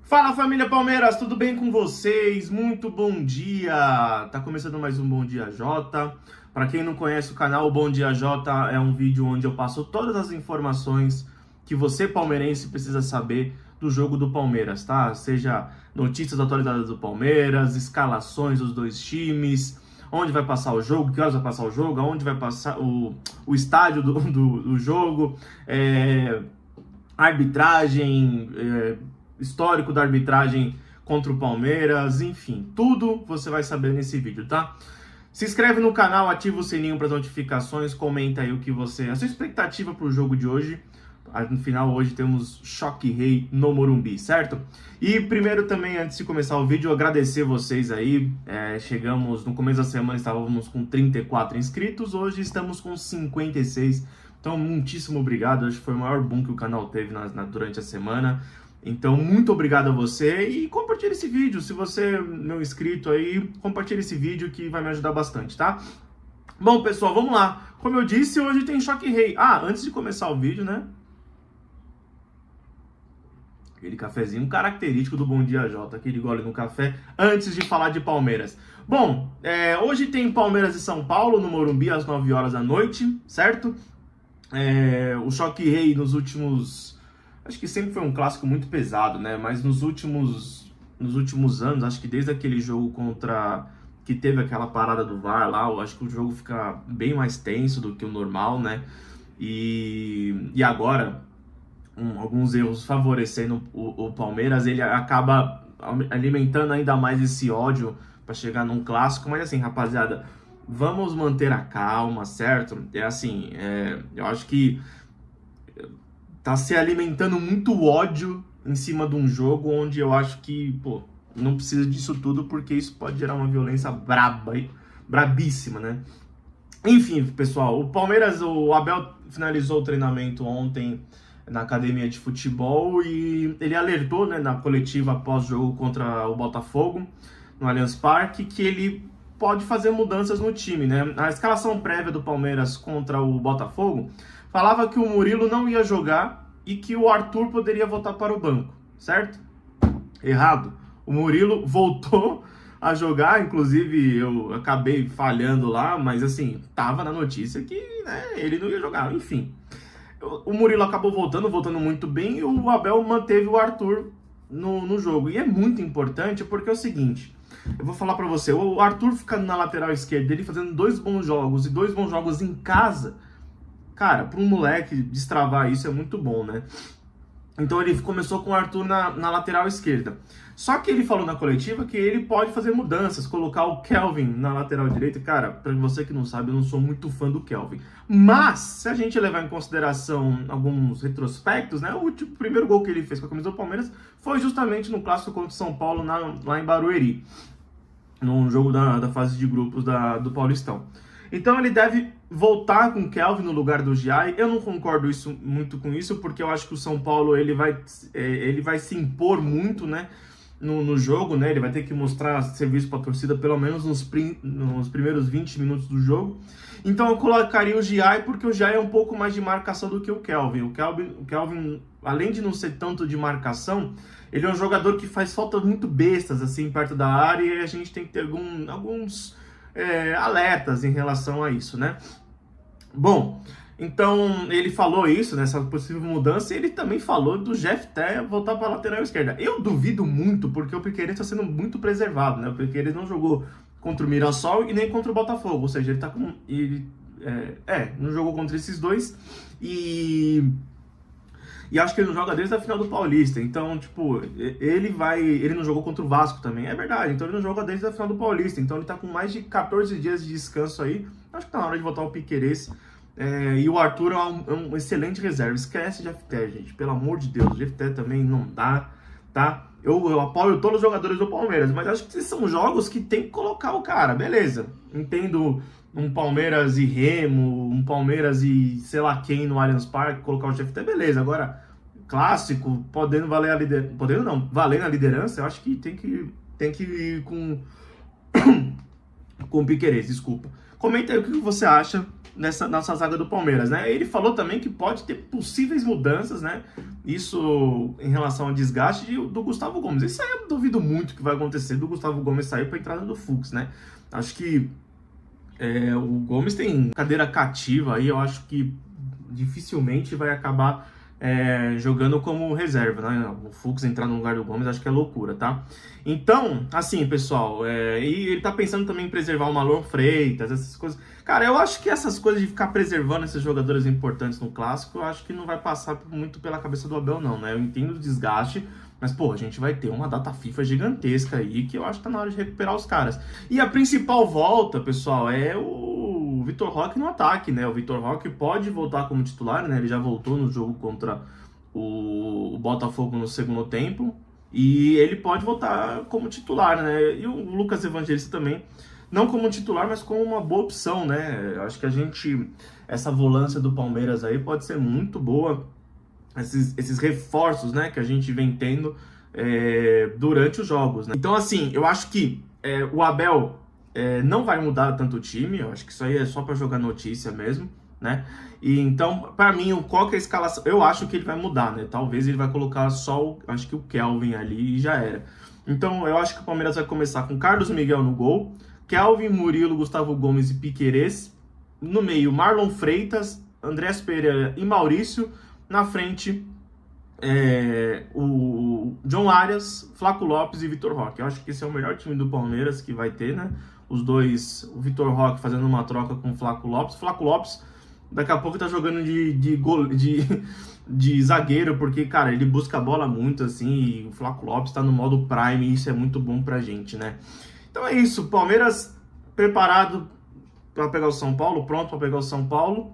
Fala, família Palmeiras, tudo bem com vocês? Muito bom dia! Tá começando mais um Bom Dia Jota. Para quem não conhece o canal, o Bom Dia Jota é um vídeo onde eu passo todas as informações que você palmeirense precisa saber do jogo do Palmeiras, tá? Seja notícias atualizadas do Palmeiras, escalações dos dois times, onde vai passar o jogo, que horas vai passar o jogo, aonde vai passar o estádio do jogo, arbitragem, histórico da arbitragem contra o Palmeiras, enfim, tudo você vai saber nesse vídeo, tá? Se inscreve no canal, ativa o sininho para as notificações, comenta aí a sua expectativa para o jogo de hoje. No final, hoje temos Choque Rei no Morumbi, certo? E primeiro também, antes de começar o vídeo, agradecer vocês aí. Chegamos, no começo da semana estávamos com 34 inscritos, hoje estamos com 56. Então, muitíssimo obrigado, acho que foi o maior boom que o canal teve durante a semana. Então, muito obrigado a você e compartilhe esse vídeo. Se você não é inscrito aí, compartilhe esse vídeo que vai me ajudar bastante, tá? Bom, pessoal, vamos lá. Como eu disse, hoje tem Choque Rei. Antes de começar o vídeo, né? Aquele cafezinho característico do Bom Dia Jota, aquele gole no café, antes de falar de Palmeiras. Bom, hoje tem Palmeiras e São Paulo no Morumbi às 9 horas da noite, certo? O Choque Rei nos últimos... Acho que sempre foi um clássico muito pesado, né? Mas nos últimos anos, acho que desde aquele jogo que teve aquela parada do VAR lá, eu acho que o jogo fica bem mais tenso do que o normal, né? E agora, alguns erros favorecendo o Palmeiras, ele acaba alimentando ainda mais esse ódio para chegar num clássico. Mas assim, rapaziada, vamos manter a calma, certo? Eu acho que tá se alimentando muito ódio em cima de um jogo onde eu acho que, não precisa disso tudo, porque isso pode gerar uma violência brabíssima, né? Enfim, pessoal, o Abel finalizou o treinamento ontem na academia de futebol e ele alertou, né, na coletiva após o jogo contra o Botafogo, no Allianz Parque, que ele pode fazer mudanças no time, né? A escalação prévia do Palmeiras contra o Botafogo falava que o Murilo não ia jogar e que o Arthur poderia voltar para o banco, certo? Errado. O Murilo voltou a jogar, inclusive eu acabei falhando lá, mas assim, tava na notícia que, né, ele não ia jogar, enfim. O Murilo acabou voltando muito bem e o Abel manteve o Arthur no jogo. E é muito importante porque é o seguinte, eu vou falar pra você, o Arthur ficando na lateral esquerda, ele fazendo dois bons jogos em casa, cara, para um moleque destravar isso é muito bom, né? Então ele começou com o Arthur na lateral esquerda. Só que ele falou na coletiva que ele pode fazer mudanças, colocar o Kelvin na lateral direita. Cara, para você que não sabe, eu não sou muito fã do Kelvin. Mas, se a gente levar em consideração alguns retrospectos, né? O primeiro gol que ele fez com a camisa do Palmeiras foi justamente no clássico contra o São Paulo lá em Barueri, num jogo da fase de grupos do Paulistão. Então ele deve voltar com o Kelvin no lugar do Giai. Eu não concordo muito com isso, porque eu acho que o São Paulo ele vai se impor muito, né, no jogo, né? Ele vai ter que mostrar serviço para a torcida pelo menos nos primeiros 20 minutos do jogo. Então eu colocaria o Giai, porque o Giai é um pouco mais de marcação do que o Kelvin. O Kelvin, além de não ser tanto de marcação, ele é um jogador que faz faltas muito bestas assim perto da área, e a gente tem que ter alguns alertas em relação a isso, né? Bom, então ele falou isso, nessa possível mudança, e ele também falou do Jeff Té voltar para a lateral esquerda. Eu duvido muito, porque o Piquerez está sendo muito preservado, né? O Piquerez não jogou contra o Mirassol e nem contra o Botafogo, ou seja, ele tá com... não jogou contra esses dois, e acho que ele não joga desde a final do Paulista. Então, tipo, ele não jogou contra o Vasco também, é verdade. Então ele não joga desde a final do Paulista. Então ele tá com mais de 14 dias de descanso aí. Acho que tá na hora de botar o Piquerez. E o Arthur é um excelente reserva. Esquece o Jefté, gente, pelo amor de Deus. O Jefté também não dá, tá? Eu apoio todos os jogadores do Palmeiras, mas acho que são jogos que tem que colocar o cara, beleza. Entendo um Palmeiras e Remo, um Palmeiras e sei lá quem no Allianz Parque, colocar o Jefté, beleza. Agora, clássico, podendo valer a liderança, valer na liderança, eu acho que tem que ir com o Piquerez, desculpa. Comenta aí o que você acha nessa zaga do Palmeiras, né? Ele falou também que pode ter possíveis mudanças, né? Isso em relação ao desgaste do Gustavo Gomes. Isso aí eu duvido muito que vai acontecer do Gustavo Gomes sair para a entrada do Fux, né? Acho que o Gomes tem cadeira cativa aí, eu acho que dificilmente vai acabar jogando como reserva, né? O Fux entrar no lugar do Gomes, acho que é loucura, tá? Então, assim, pessoal, e ele tá pensando também em preservar o Marlon Freitas, essas coisas. Cara, eu acho que essas coisas de ficar preservando esses jogadores importantes no Clássico, eu acho que não vai passar muito pela cabeça do Abel, não, né? Eu entendo o desgaste, mas, pô, a gente vai ter uma data FIFA gigantesca aí, que eu acho que tá na hora de recuperar os caras. E a principal volta, pessoal, é o Vitor Roque no ataque, né? O Vitor Roque pode voltar como titular, né? Ele já voltou no jogo contra o Botafogo no segundo tempo. E ele pode voltar como titular, né? E o Lucas Evangelista também, não como titular, mas como uma boa opção, né? Acho que essa volância do Palmeiras aí pode ser muito boa. Esses reforços, né, que a gente vem tendo durante os jogos, né? Então, assim, eu acho que o Abel não vai mudar tanto o time, eu acho que isso aí é só para jogar notícia mesmo, né? E então, para mim, qual que é a escalação? Eu acho que ele vai mudar, né? Talvez ele vai colocar só, acho que o Kelvin ali e já era. Então, eu acho que o Palmeiras vai começar com Carlos Miguel no gol, Kelvin, Murilo, Gustavo Gomes e Piquerez. No meio, Marlon Freitas, Andrés Pereira e Maurício. Na frente, o John Arias, Flaco Lopes e Vitor Roque. Eu acho que esse é o melhor time do Palmeiras que vai ter, né? Os dois, o Vitor Roque fazendo uma troca com o Flaco Lopes. Flaco Lopes, daqui a pouco tá jogando de zagueiro, porque, cara, ele busca a bola muito, assim, e o Flaco Lopes tá no modo Prime, e isso é muito bom pra gente, né? Então é isso, Palmeiras preparado para pegar o São Paulo, pronto para pegar o São Paulo,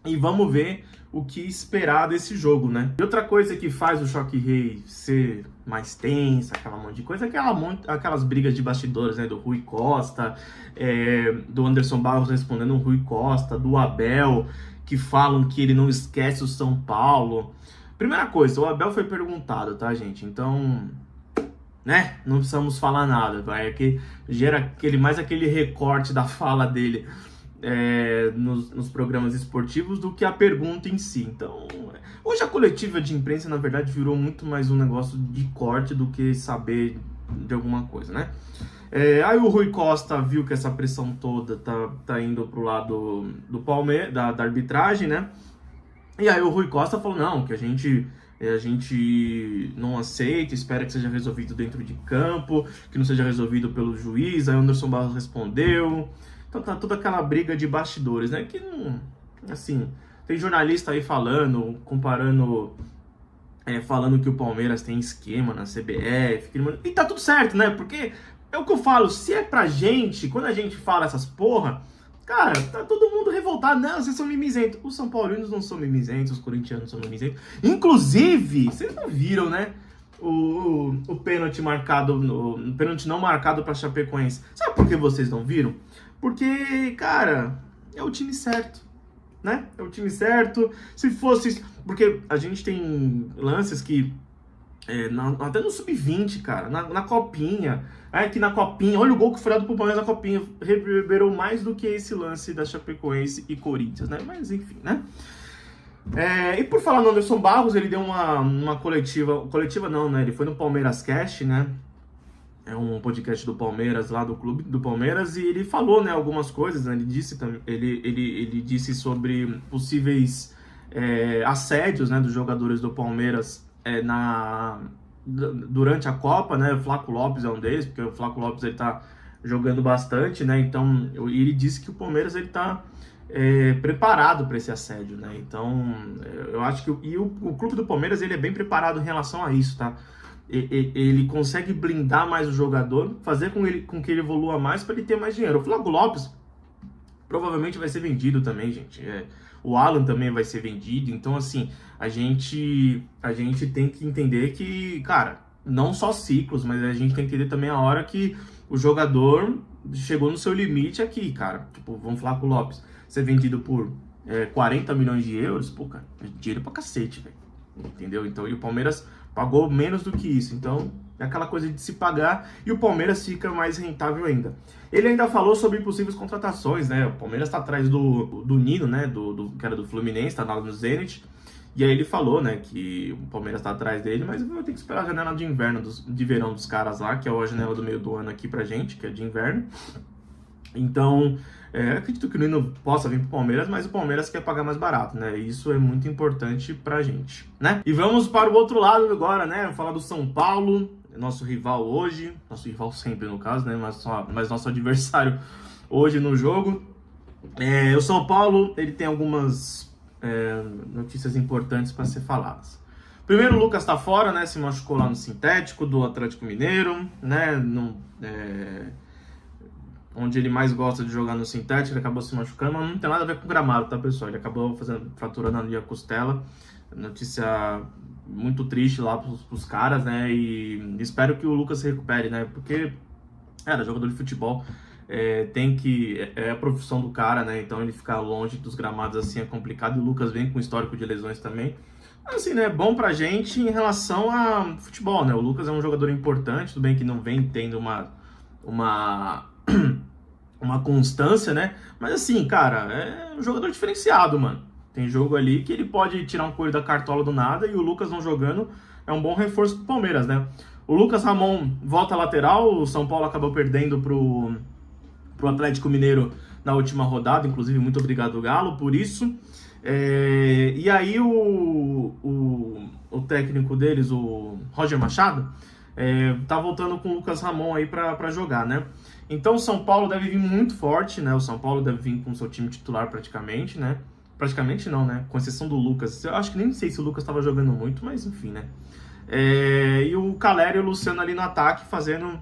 e vamos ver o que esperar desse jogo, né? E outra coisa que faz o Choque Rei ser mais tensa, aquela monte de coisa, é aquelas brigas de bastidores, né? Do Rui Costa, do Anderson Barros respondendo o Rui Costa, do Abel, que falam que ele não esquece o São Paulo. Primeira coisa, o Abel foi perguntado, tá, gente? Então, né? Não precisamos falar nada, vai, que gera mais aquele recorte da fala dele nos programas esportivos do que a pergunta em si. Então, hoje a coletiva de imprensa, na verdade, virou muito mais um negócio de corte do que saber de alguma coisa, né? Aí o Rui Costa viu que essa pressão toda tá indo pro lado do Palmeiras, da arbitragem, né? E aí o Rui Costa falou, não, que a gente não aceita, espera que seja resolvido dentro de campo, que não seja resolvido pelo juiz. Aí o Anderson Barros respondeu. Então tá toda aquela briga de bastidores, né? Que não, assim, tem jornalista aí falando que o Palmeiras tem esquema na CBF, e tá tudo certo, né? Porque é o que eu falo, se é pra gente, quando a gente fala essas porra, cara, tá todo mundo revoltado. Não, vocês são mimizentos. Os São Paulinos não são mimizentos, os corintianos são mimizentos. Inclusive, vocês não viram, né? O pênalti marcado, o pênalti não marcado pra Chapecoense. Sabe por que vocês não viram? Porque, cara, é o time certo, né? É o time certo. Se fosse... Porque a gente tem lances que... até no Sub-20, cara, na Copinha. Que na Copinha... Olha o gol que foi dado pro Palmeiras na Copinha. Reverberou mais do que esse lance da Chapecoense e Corinthians, né? Mas, enfim, né? E por falar no Anderson Barros, ele deu uma coletiva... Coletiva não, né? Ele foi no Palmeiras Cast, né? É um podcast do Palmeiras, lá do clube do Palmeiras, e ele falou, né, algumas coisas, né? Ele disse sobre possíveis assédios, né, dos jogadores do Palmeiras durante a Copa, né? O Flaco Lopes é um deles, porque o Flaco Lopes ele tá jogando bastante, né? Então, ele disse que o Palmeiras ele tá preparado para esse assédio, né? Então, eu acho que o clube do Palmeiras ele é bem preparado em relação a isso, tá? Ele consegue blindar mais o jogador, fazer com que ele evolua mais para ele ter mais dinheiro. O Flaco Lopes provavelmente vai ser vendido também, gente. O Alan também vai ser vendido. Então, assim, a gente tem que entender que, cara, não só ciclos, mas a gente tem que entender também a hora que o jogador chegou no seu limite aqui, cara. Tipo, vamos falar com o Lopes, ser vendido por 40 milhões de euros, pô, cara, é dinheiro pra cacete, velho. Entendeu? Então, e o Palmeiras pagou menos do que isso. Então, é aquela coisa de se pagar e o Palmeiras fica mais rentável ainda. Ele ainda falou sobre possíveis contratações, né? O Palmeiras está atrás do Nino, né? Que era do Fluminense, tá lá no Zenit. E aí ele falou, né, que o Palmeiras tá atrás dele, mas vai ter que esperar a janela de inverno, de verão dos caras lá, que é a janela do meio do ano aqui pra gente, que é de inverno. Então, acredito que o Nino possa vir pro Palmeiras, mas o Palmeiras quer pagar mais barato, né? Isso é muito importante pra gente, né? E vamos para o outro lado agora, né? Vou falar do São Paulo, nosso rival hoje, nosso rival sempre no caso, né? Mas nosso adversário hoje no jogo. O São Paulo, ele tem algumas notícias importantes para ser faladas. Primeiro, o Lucas tá fora, né? Se machucou lá no sintético do Atlético Mineiro, né? Onde ele mais gosta de jogar no sintético, ele acabou se machucando, mas não tem nada a ver com o gramado, tá, pessoal? Ele acabou fraturando ali a costela. Notícia muito triste lá pros caras, né? E espero que o Lucas se recupere, né? Porque, jogador de futebol é a profissão do cara, né? Então ele ficar longe dos gramados assim é complicado. E o Lucas vem com histórico de lesões também. Assim, né? Bom pra gente em relação a futebol, né? O Lucas é um jogador importante, tudo bem que não vem tendo uma constância, né? Mas assim, cara, é um jogador diferenciado, mano. Tem jogo ali que ele pode tirar um coelho da cartola do nada e o Lucas não jogando é um bom reforço pro Palmeiras, né? O Lucas Ramon volta lateral, o São Paulo acabou perdendo pro Atlético Mineiro na última rodada, inclusive muito obrigado Galo por isso. E aí o técnico deles, o Roger Machado, tá voltando com o Lucas Ramon aí pra jogar, né? Então o São Paulo deve vir muito forte, né? O São Paulo deve vir com o seu time titular praticamente, né? Praticamente não, né? Com exceção do Lucas. Eu acho que nem sei se o Lucas estava jogando muito, mas enfim, né? E o Calera e o Luciano ali no ataque, fazendo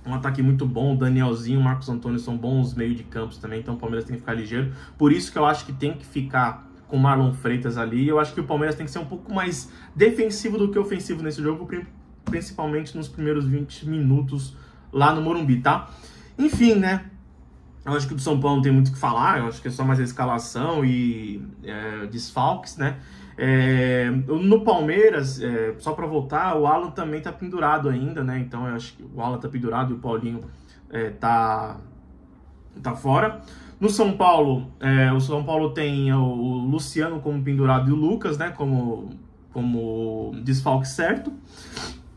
um ataque muito bom. O Danielzinho, o Marcos Antônio são bons meio de campos também, então o Palmeiras tem que ficar ligeiro. Por isso que eu acho que tem que ficar com o Marlon Freitas ali. Eu acho que o Palmeiras tem que ser um pouco mais defensivo do que ofensivo nesse jogo, principalmente nos primeiros 20 minutos lá no Morumbi, tá? Enfim, né? Eu acho que do São Paulo não tem muito o que falar, eu acho que é só mais a escalação e desfalques, né? No Palmeiras, só para voltar, o Alan também tá pendurado ainda, né? Então eu acho que o Alan tá pendurado e o Paulinho tá fora. No São Paulo, o São Paulo tem o Luciano como pendurado e o Lucas, né? Como desfalque certo.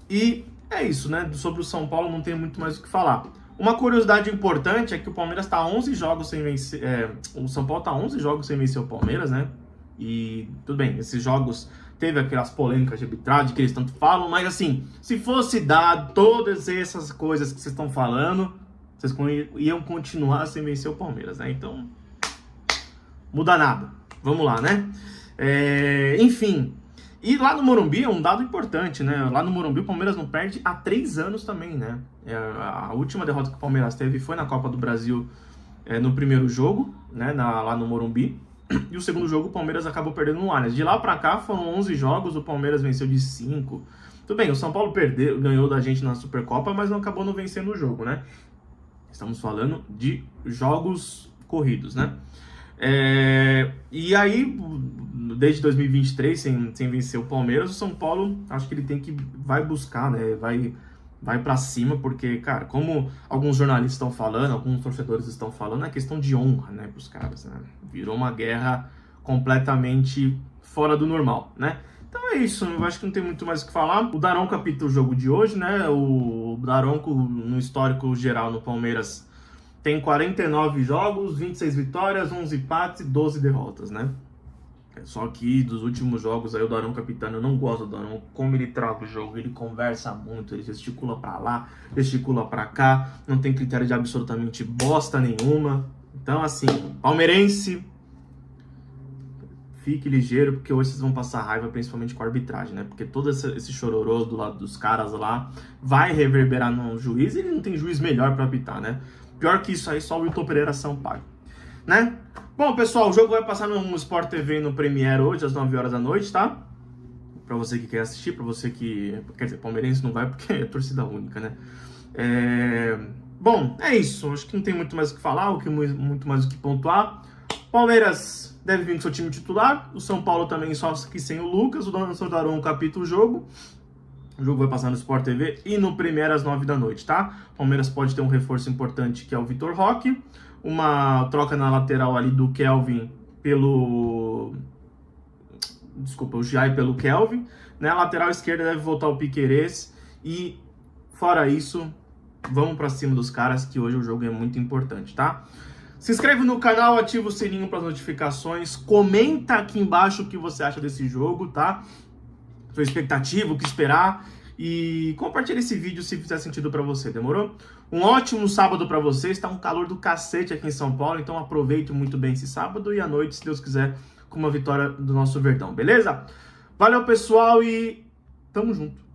E é isso, né? Sobre o São Paulo não tem muito mais o que falar. Uma curiosidade importante é que o Palmeiras está 11 jogos sem vencer. O São Paulo está 11 jogos sem vencer o Palmeiras, né? E tudo bem, esses jogos teve aquelas polêmicas de arbitragem que eles tanto falam, mas assim, se fosse dado todas essas coisas que vocês estão falando, vocês iam continuar sem vencer o Palmeiras, né? Então, muda nada. Vamos lá, né? Enfim. E lá no Morumbi é um dado importante, né? Lá no Morumbi o Palmeiras não perde há 3 anos também, né? A última derrota que o Palmeiras teve foi na Copa do Brasil no primeiro jogo, né? Lá no Morumbi. E o segundo jogo o Palmeiras acabou perdendo no Allianz. De lá pra cá foram 11 jogos, o Palmeiras venceu de 5. Tudo bem, o São Paulo ganhou da gente na Supercopa, mas não acabou não vencendo o jogo, né? Estamos falando de jogos corridos, né? E aí, desde 2023, sem vencer o Palmeiras, o São Paulo, acho que ele vai buscar, né? Vai pra cima, porque, cara, como alguns jornalistas estão falando, alguns torcedores estão falando, é questão de honra, né, pros caras, né? Virou uma guerra completamente fora do normal, né? Então é isso, eu acho que não tem muito mais o que falar. O Daronco apita o jogo de hoje, né? O Daronco, no histórico geral no Palmeiras, tem 49 jogos, 26 vitórias, 11 empates e 12 derrotas, né? Só que dos últimos jogos aí o Daronco capitano, eu não gosto do Daronco, como ele trava o jogo, ele conversa muito, ele gesticula pra lá, gesticula pra cá, não tem critério de absolutamente bosta nenhuma. Então assim, palmeirense, fique ligeiro, porque hoje vocês vão passar raiva, principalmente com a arbitragem, né? Porque todo esse chororô do lado dos caras lá vai reverberar no juiz, e ele não tem juiz melhor pra apitar, né? Pior que isso aí, só o Wilton Pereira Sampaio, né? Bom, pessoal, o jogo vai passar no Sport TV no Premiere hoje, às 9 horas da noite, tá? Pra você que quer assistir, pra você que... Quer dizer, palmeirense não vai porque é torcida única, né? Bom, é isso. Acho que não tem muito mais o que falar, muito mais o que pontuar. Palmeiras deve vir com seu time titular. O São Paulo também, só que sem o Lucas. O Daronco capita o jogo. O jogo vai passar no Sport TV e no Premiere às 9 da noite, tá? O Palmeiras pode ter um reforço importante, que é o Vitor Roque. Uma troca na lateral ali do Kelvin pelo... Desculpa, o Jai pelo Kelvin. Na lateral esquerda deve voltar o Piquerez. E, fora isso, vamos pra cima dos caras, que hoje o jogo é muito importante, tá? Se inscreve no canal, ativa o sininho para as notificações. Comenta aqui embaixo o que você acha desse jogo, tá? Sua expectativa, o que esperar, e compartilha esse vídeo se fizer sentido pra você, demorou? Um ótimo sábado pra vocês, tá um calor do cacete aqui em São Paulo, então aproveite muito bem esse sábado e à noite, se Deus quiser, com uma vitória do nosso Verdão, beleza? Valeu, pessoal, e tamo junto!